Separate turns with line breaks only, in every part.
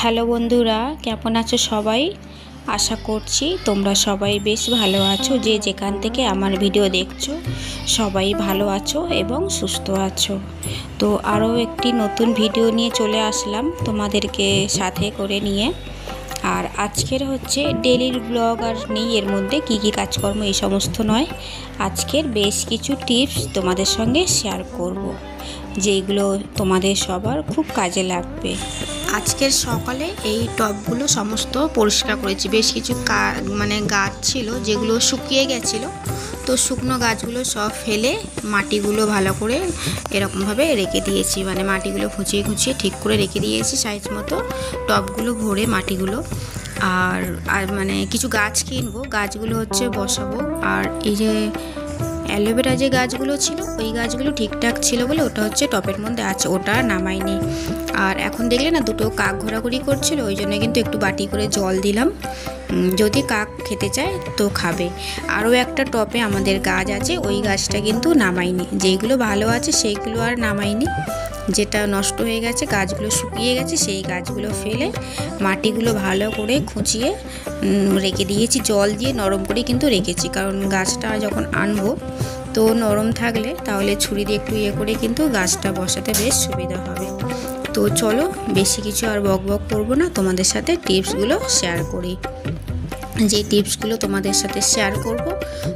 Hello বন্ধুরা, কেমন আছো সবাই? আশা করছি তোমরা সবাই বেশ ভালো আছো। যে যেখান থেকে আমার ভিডিও দেখছো সবাই ভালো আছো এবং সুস্থ আছো। তো আরও একটি নতুন ভিডিও নিয়ে চলে আসলাম তোমাদেরকে সাথে করে নিয়ে। আর আজকের হচ্ছে ডেলির ব্লগ, আর নেই এর মধ্যে কি কি কাজকর্ম এই সমস্ত নয়। আজকের বেশ কিছু টিপস তোমাদের সঙ্গে শেয়ার করব, যেগুলো তোমাদের সবার খুব কাজে লাগবে। আজকের সকালে এই টবগুলো সমস্ত পরিষ্কার করেছি। বেশ কিছু গাছ ছিল যেগুলো শুকিয়ে গেছিলো, তো শুকনো গাছগুলো সব ফেলে মাটিগুলো ভালো করে এরকমভাবে রেখে দিয়েছি। মানে মাটিগুলো খুঁচিয়ে খুঁচিয়ে ঠিক করে রেখে দিয়েছি সাইজ মতো, টবগুলো ভরে মাটিগুলো। আর মানে কিছু গাছ কিনবো, গাছগুলো হচ্ছে বসাবো। আর এই যে অ্যালোভেরা যে গাছগুলো ছিল ওই গাছগুলো ঠিকঠাক ছিল বলে ওটা হচ্ছে টবের মধ্যে আছে, ওটা নামাইনি। আর এখন দেখলে না দুটো কাক ঘোরাঘুরি করছিল, ওই জন্য কিন্তু একটু বাটি করে জল দিলাম, যদি কাক খেতে চায় তো খাবে। আরও একটা টবে আমাদের গাছ আছে, ওই গাছটা কিন্তু নামাইনি। যেইগুলো ভালো আছে সেইগুলো আর নামাইনি, যেটা নষ্ট হয়ে গেছে গাছগুলো শুকিয়ে গেছে সেই গাছগুলো ফেলে মাটিগুলো ভালো করে খুঁচিয়ে রেখে দিয়েছি, জল দিয়ে নরম করে কিন্তু রেখেছি। কারণ গাছটা যখন আনবো তো নরম থাকলে তাহলে ছুরি দিয়ে একটু করে কিন্তু গাছটা বসাতে বেশ সুবিধা হবে। তো চলো বেশি কিছু আর বক বক করবো না, তোমাদের সাথে টিপসগুলো শেয়ার করি। যে টিপসগুলো তোমাদের সাথে শেয়ার করব,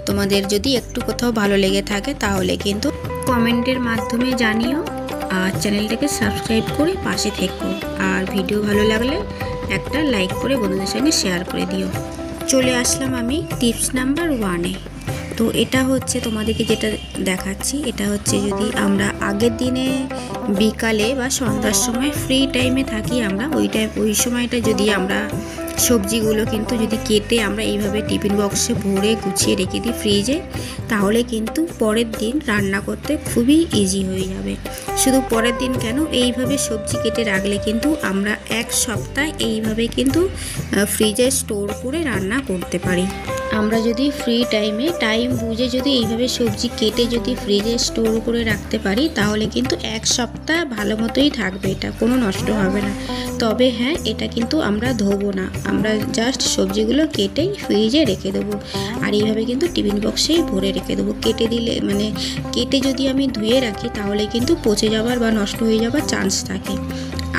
তোমাদের যদি একটু কোথাও ভালো লেগে থাকে তাহলে কিন্তু কমেন্টের মাধ্যমে জানিও। আর চ্যানেলটাকে সাবস্ক্রাইব করে পাশে থেকো। আর ভিডিও ভালো লাগলে একটা লাইক করে বন্ধুদের সঙ্গে শেয়ার করে দিও। চলে আসলাম আমি টিপস নাম্বার 1-এ। তো এটা হচ্ছে তোমাদেরকে যেটা দেখাচ্ছি, এটা হচ্ছে যদি আমরা আগের দিনে বিকালে বা সন্ধ্যার সময় ফ্রি টাইমে থাকি, আমরা ওই সময়টা যদি আমরা সবজিগুলো কিন্তু যদি কেটে আমরা এইভাবে টিফিন বক্সে ভরে গুছিয়ে রেখে দিই ফ্রিজে, তাহলে কিন্তু পরের দিন রান্না করতে খুবই ইজি হয়ে যাবে। শুধু পরের দিন কেন, এইভাবে সবজি কেটে রাখলে কিন্তু আমরা এক সপ্তাহ এইভাবে কিন্তু ফ্রিজে স্টোর করে রান্না করতে পারি। আমরা যদি ফ্রি টাইম বুঝে যদি এইভাবে সবজি কেটে যদি ফ্রিজে স্টোর করে রাখতে পারি তাহলে কিন্তু এক সপ্তাহ ভালো মতোই থাকবে, এটা কোনো নষ্ট হবে না। তবে হ্যাঁ, এটা কিন্তু আমরা ধোবো না, আমরা জাস্ট সবজিগুলো কেটেই ফ্রিজে রেখে দেবো। আর এইভাবে কিন্তু টিফিন বক্সেই ভরে রেখে দেবো। কেটে যদি আমি ধুয়ে রাখি তাহলে কিন্তু পচে যাওয়ার বা নষ্ট হয়ে যাওয়ার চান্স থাকে।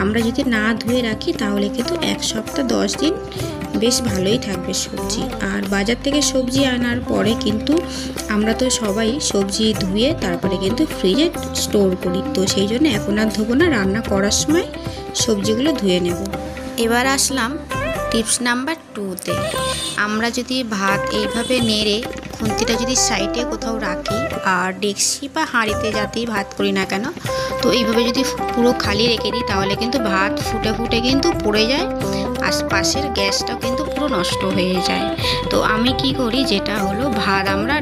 আমরা যদি না ধুয়ে রাখি তাহলে কিন্তু এক সপ্তাহ 10 দিন বেশ ভালোই থাকবে সবজি। আর বাজার থেকে সবজি আনার পরে কিন্তু আমরা তো সবাই সবজি ধুয়ে তারপরে কিন্তু ফ্রিজে স্টোর করি, তো সেই জন্য এখন আর ধোবো না, রান্না করার সময় সবজিগুলো ধুয়ে নেব। এবার আসলাম টিপস নাম্বার 2-তে। আমরা যদি ভাত এইভাবে নেড়ে খুন্তিটা যদি সাইডে কোথাও রাখি, আর ডেকচি বা হাঁড়িতে যাতেই ভাত করি না কেন, তো এইভাবে যদি পুরো খালি রেখে দিই তাহলে কিন্তু ভাত ফুটে ফুটে কিন্তু পড়ে যায়, আশপাশের গ্যাসটাও কিন্তু পুরো নষ্ট হয়ে যায়। তো আমি কি করি, যেটা হলো ভাত আমরা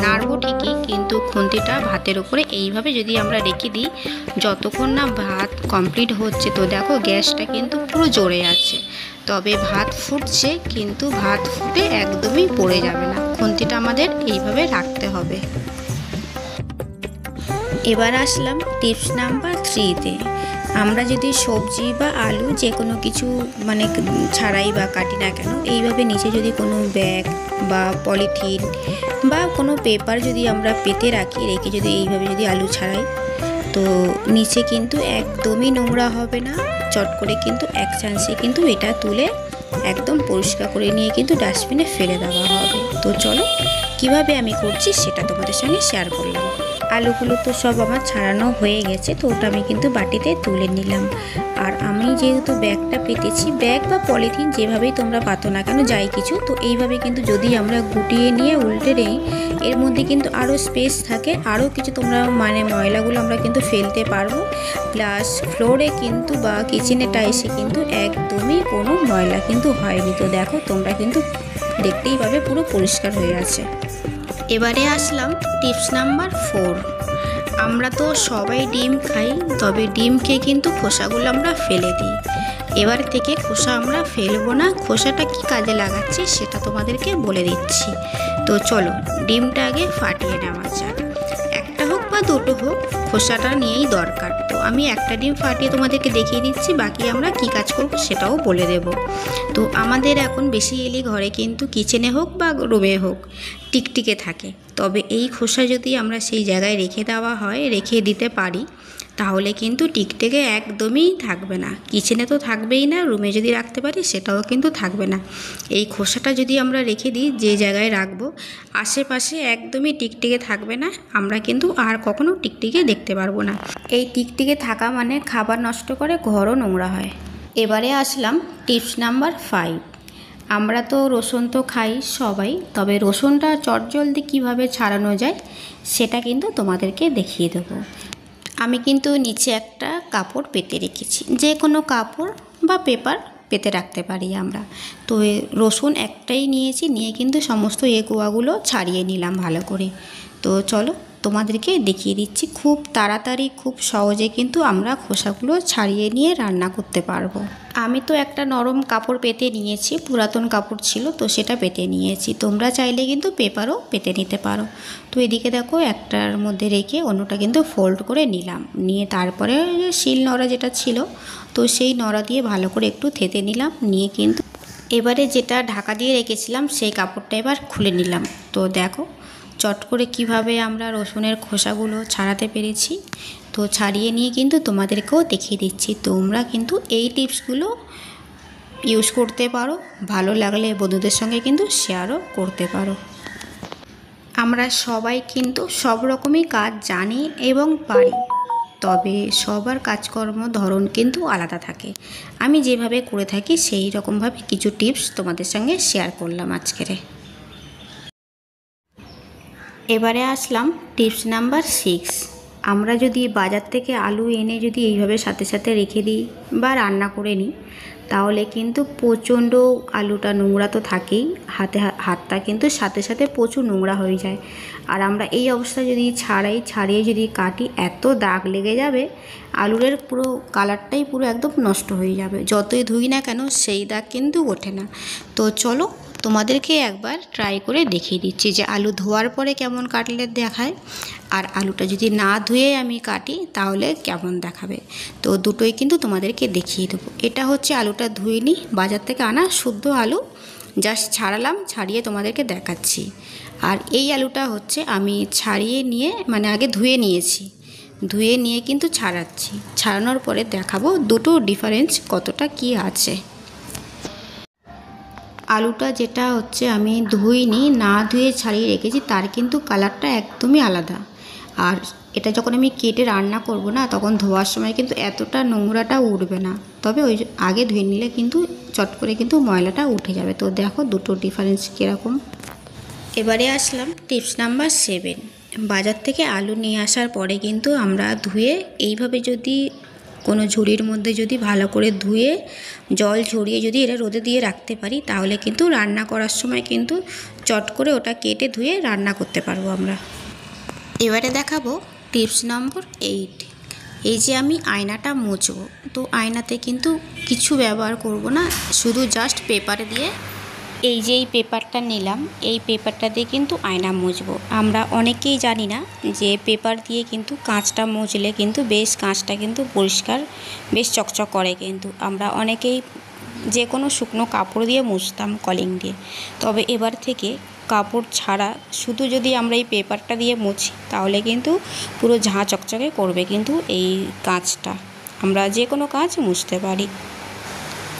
নাড়বো ঠিকই, কিন্তু খুন্তিটা ভাতের উপরে এইভাবে যদি আমরা রেখে দিই যতক্ষণ না ভাত কমপ্লিট হচ্ছে, তো দেখো গ্যাসটা কিন্তু পুরো জ্বলে আছে, তবে ভাত ফুটছে কিন্তু ভাত ফুটে একদমই পড়ে যাবে না। খুন্তিটা আমাদের এইভাবে রাখতে হবে। এবার আসলাম টিপস নাম্বার 3-তে। আমরা যদি সবজি বা আলু যে কোনো কিছু মানে ছাড়াই বা কাটি না কেন, এইভাবে নিচে যদি কোনো ব্যাগ বা পলিথিন বা কোনো পেপার যদি আমরা পেতে রেখে যদি এইভাবে যদি আলু ছাড়াই, তো নিচে কিন্তু একদমই নোংরা হবে না। চট করে কিন্তু এক চান্সে কিন্তু এটা তুলে একদম পরিষ্কার করে নিয়ে কিন্তু ডাস্টবিনে ফেলে দেওয়া হবে। তো চলো কিভাবে আমি করছি সেটা তোমাদের সঙ্গে শেয়ার করলাম। আলুগুলো তো সব আমার ছাড়ানো হয়ে গেছে, তো ওটা আমি কিন্তু বাটিতে তুলে নিলাম। আর আমি যেহেতু ব্যাগটা পেতেছি, ব্যাগ বা পলিথিন যেভাবেই তোমরা পাতো না কেন যাই কিছু, তো এইভাবে কিন্তু যদি আমরা গুটিয়ে নিয়ে উল্টে নেই এর মধ্যে কিন্তু আরও স্পেস থাকে, আরও কিছু তোমরা মানে ময়লাগুলো আমরা কিন্তু ফেলতে পারবো। প্লাস ফ্লোরে কিন্তু বা কিচেনে টাইসে কিন্তু একদমই কোনো ময়লা কিন্তু হয়নি। তো দেখো তোমরা কিন্তু দেখতেই পাবে পুরো পরিষ্কার হয়ে আছে। এবারে আসলাম টিপস নাম্বার 4। আমরা তো সবাই ডিম খাই, তবে ডিম খেয়ে কিন্তু খোসাগুলো আমরা ফেলে দিই। এবার থেকে খোসা আমরা ফেলবো না, খোসাটা কি কাজে লাগাচ্ছি সেটা তোমাদেরকে বলে দিচ্ছি। তো চলো ডিমটা আগে ফাটিয়ে নেওয়া যাক। একটা হোক বা দুটো হোক, খোসাটা নিয়েই দরকার। তো আমি একটা ডিম ফাটিয়ে তোমাদেরকে দেখিয়ে দিচ্ছি, বাকি আমরা কি কাজ করব সেটাও বলে দেব। তো আমাদের এখন বেসিক্যালি ঘরে কিন্তু কিচেনে হোক বা রুমে হোক টিকটিকে থাকে, তবে এই খোসা যদি আমরা সেই জায়গায় রেখে দেওয়া হয়, রেখে দিতে পারি, তাহলে কিন্তু টিকটিকে একদমই থাকবে না। কিচেনে তো থাকবেই না, রুমে যদি রাখতে পারি সেটাও কিন্তু থাকবে না। এই খোসাটা যদি আমরা রেখে দিই যে জায়গায় রাখবো, আশেপাশে একদমই টিকটিকে থাকবে না, আমরা কিন্তু আর কখনো টিকটিকে দেখতে পারবো না। এই টিকটিকে থাকা মানে খাবার নষ্ট করে, ঘরও নোংরা হয়। এবারে আসলাম টিপস নাম্বার 5। আমরা তো রসুন তো খাই সবাই, তবে রসুনটা চটজলদি কীভাবে ছাড়ানো যায় সেটা কিন্তু তোমাদেরকে দেখিয়ে দেবো। আমি কিন্তু নিচে একটা কাপড় পেতে রেখেছি, যে কোনো কাপড় বা পেপার পেতে রাখতে পারি আমরা। তো রসুন একটাই নিয়েছি, নিয়ে কিন্তু সমস্ত কোয়াগুলো ছাড়িয়ে নিলাম ভালো করে। তো চলো তোমাদেরকে দেখিয়ে দিচ্ছি, খুব তাড়াতাড়ি খুব সহজে কিন্তু আমরা খোসাগুলো ছাড়িয়ে নিয়ে রান্না করতে পারবো। আমি তো একটা নরম কাপড় পেতে নিয়েছি, পুরাতন কাপড় ছিল তো সেটা পেতে নিয়েছি, তোমরা চাইলে কিন্তু পেপারও পেতে নিতে পারো। তো এদিকে দেখো একটার মধ্যে রেখে অন্যটা কিন্তু ফোল্ড করে নিলাম, নিয়ে তারপরে শিল নোড়া যেটা ছিল তো সেই নোড়া দিয়ে ভালো করে একটু থেতে নিলাম, নিয়ে কিন্তু এবারে যেটা ঢাকা দিয়ে রেখেছিলাম সেই কাপড়টা এবার খুলে নিলাম। তো দেখো চট করে কিভাবে আমরা রসুনের খোসাগুলো ছাড়াতে পেরেছি। তো ছাড়িয়ে নিয়ে কিন্তু তোমাদেরকেও দেখিয়ে দিচ্ছি, তোমরা কিন্তু এই টিপসগুলো ইউজ করতে পারো, ভালো লাগলে বন্ধুদের সঙ্গে কিন্তু শেয়ারও করতে পারো। আমরা সবাই কিন্তু সব রকমই কাজ জানি এবং পারি, তবে সবার কাজকর্ম ধরন কিন্তু আলাদা থাকে। আমি যেভাবে করে থাকি সেই রকমভাবে কিছু টিপস তোমাদের সঙ্গে শেয়ার করলাম আজকের। এবারে আসলাম টিপস নাম্বার 6। আমরা যদি বাজার থেকে আলু এনে যদি এইভাবে সাথে সাথে রেখে দিই বা রান্না করে নিই, তাহলে কিন্তু প্রচণ্ড আলুটা নোংরা তো থাকেই, হাতটা কিন্তু সাথে সাথে প্রচুর নোংরা হয়ে যায়। আর আমরা এই অবস্থায় যদি ছাড়িয়ে যদি কাটি, এত দাগ লেগে যাবে, আলুর পুরো কালারটাই পুরো একদম নষ্ট হয়ে যাবে। যতই ধুই না কেন সেই দাগ কিন্তু ওঠে না। তো চলো তোমাদেরকে একবার ট্রাই করে দেখিয়ে দিচ্ছি যে আলু ধোয়ার পরে কেমন কাটলে দেখায়, আর আলুটা যদি না ধুয়ে আমি কাটি তাহলে কেমন দেখাবে। তো দুটোই কিন্তু তোমাদেরকে দেখিয়ে দেবো। এটা হচ্ছে আলুটা ধুইনি, বাজার থেকে আনা শুদ্ধ আলু, জাস্ট ছাড়ালাম, ছাড়িয়ে তোমাদেরকে দেখাচ্ছি। আর এই আলুটা হচ্ছে আমি ছাড়িয়ে নিয়ে মানে আগে ধুয়ে নিয়েছি, ধুয়ে নিয়ে কিন্তু ছাড়াচ্ছি, ছাড়ানোর পরে দেখাবো দুটো ডিফারেন্স কতটা কি আছে। আলুটা যেটা হচ্ছে আমি ধুইনি, না ধুয়ে ছাড়িয়ে রেখেছি, তার কিন্তু কালারটা একদমই আলাদা। আর এটা যখন আমি কেটে রান্না করব না, তখন ধোয়ার সময় কিন্তু এতটা নোংরাটা উঠবে না, তবে ওই আগে ধুয়ে নিলে কিন্তু চট করে কিন্তু ময়লাটা উঠে যাবে। তো দেখো দুটো ডিফারেন্স কীরকম। এবারে আসলাম টিপস নাম্বার 7। বাজার থেকে আলু নিয়ে আসার পরে কিন্তু আমরা ধুয়ে এইভাবে যদি কোনো ঝুড়ির মধ্যে যদি ভালো করে ধুয়ে জল ঝরিয়ে যদি এটা রোদে দিয়ে রাখতে পারি, তাহলে কিন্তু রান্না করার সময় কিন্তু চট করে ওটা কেটে ধুয়ে রান্না করতে পারবো আমরা। এবারে দেখাবো টিপস নম্বর 8। এই যে আমি আয়নাটা মুছবো, তো আয়নাতে কিন্তু কিছু ব্যবহার করব না, শুধু জাস্ট পেপার দিয়ে, এই যে এই পেপারটা নিলাম, এই পেপারটা দিয়ে কিন্তু আয়না মুছবো। আমরা অনেকেই জানি না যে পেপার দিয়ে কিন্তু কাঁচটা মুছলে কিন্তু বেশ কাঁচটা কিন্তু পরিষ্কার বেশ চকচক করে, কিন্তু আমরা অনেকেই যে কোনো শুকনো কাপড় দিয়ে মুছতাম, কলিং দিয়ে। তবে এবার থেকে কাপড় ছাড়া শুধু যদি আমরা এই পেপারটা দিয়ে মুছি, তাহলে কিন্তু পুরো ঝাঁ চকচকে করবে কিন্তু এই কাঁচটা, আমরা যে কোনো কাজ মুছতে পারি।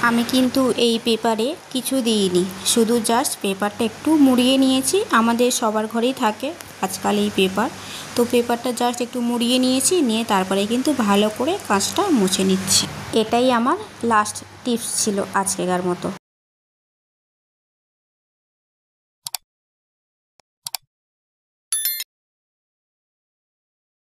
আমি কিন্তু এই পেপারে কিছু দিইনি, শুধু জাস্ট পেপারটা একটু মুড়িয়ে নিয়েছি, আমাদের সবার ঘরেই থাকে আজকাল এই পেপার। তো পেপারটা জাস্ট একটু মুড়িয়ে নিয়েছি, নিয়ে তারপরে কিন্তু ভালো করে কাঁচটা মুছে নিচ্ছি। এটাই আমার লাস্ট টিপস ছিল আজকেকার মতো।